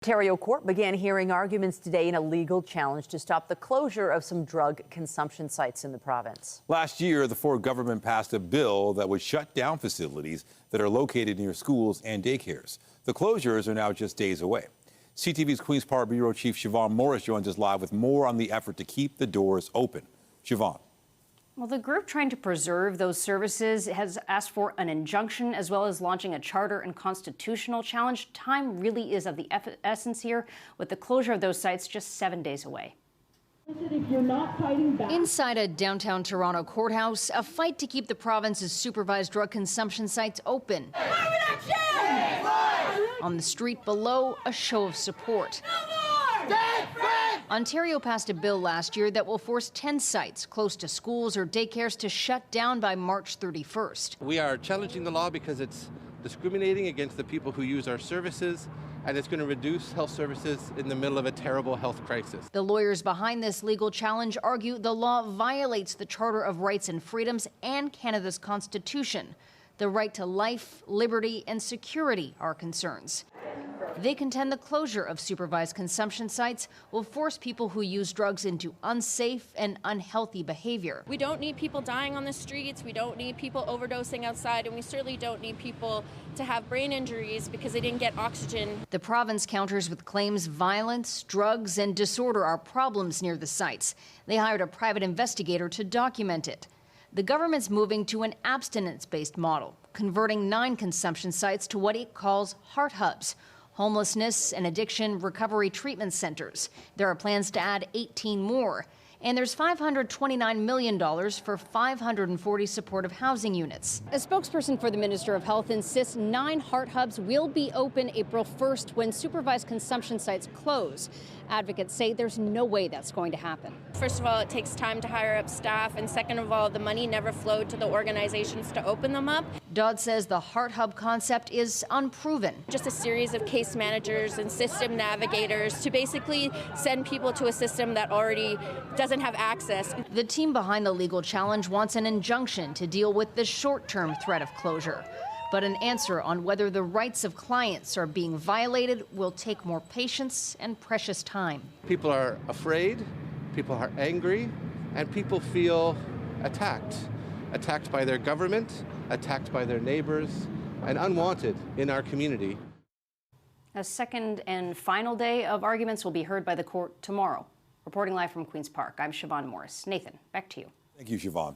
Ontario court began hearing arguments today in a legal challenge to stop the closure of some drug consumption sites in the province. Last year, the Ford government passed a bill that would shut down facilities that are located near schools and daycares. The closures are now just days away. CTV's Queen's Park Bureau Chief Siobhan Morris joins us live with more on the effort to keep the doors open. Siobhan. Well, the group trying to preserve those services has asked for an injunction as well as launching a charter and constitutional challenge. Time really is of the essence here, with the closure of those sites just 7 days away. If you're not fighting back. Inside a downtown Toronto courthouse, a fight to keep the province's supervised drug consumption sites open. On the street below, a show of support. Ontario passed a bill last year that will force 10 sites close to schools or daycares to shut down by March 31st. We are challenging the law because it's discriminating against the people who use our services, and it's going to reduce health services in the middle of a terrible health crisis. The lawyers behind this legal challenge argue the law violates the Charter of Rights and Freedoms and Canada's Constitution. The right to life, liberty, and security are concerns. They contend the closure of supervised consumption sites will force people who use drugs into unsafe and unhealthy behavior. We don't need people dying on the streets, we don't need people overdosing outside, and we certainly don't need people to have brain injuries because they didn't get oxygen. The province counters with claims violence, drugs, and disorder are problems near the sites. They hired a private investigator to document it. The government's moving to an abstinence-based model, converting 9 consumption sites to what it calls heart hubs, homelessness and addiction recovery treatment centers. There are plans to add 18 more. And there's $529 million for 540 supportive housing units. A spokesperson for the Minister of Health insists 9 heart hubs will be open April 1st when supervised consumption sites close. Advocates say there's no way that's going to happen. First of all, it takes time to hire up staff, and second of all, the money never flowed to the organizations to open them up. Dodd says the heart hub concept is unproven. Just a series of case managers and system navigators to basically send people to a system that already doesn't have access. The team behind the legal challenge wants an injunction to deal with the short-term threat of closure. But an answer on whether the rights of clients are being violated will take more patience and precious time. People are afraid, people are angry, and people feel attacked. Attacked by their government, attacked by their neighbors, and unwanted in our community. A second and final day of arguments will be heard by the court tomorrow. Reporting live from Queen's Park, I'm Siobhan Morris. Nathan, back to you. Thank you, Siobhan.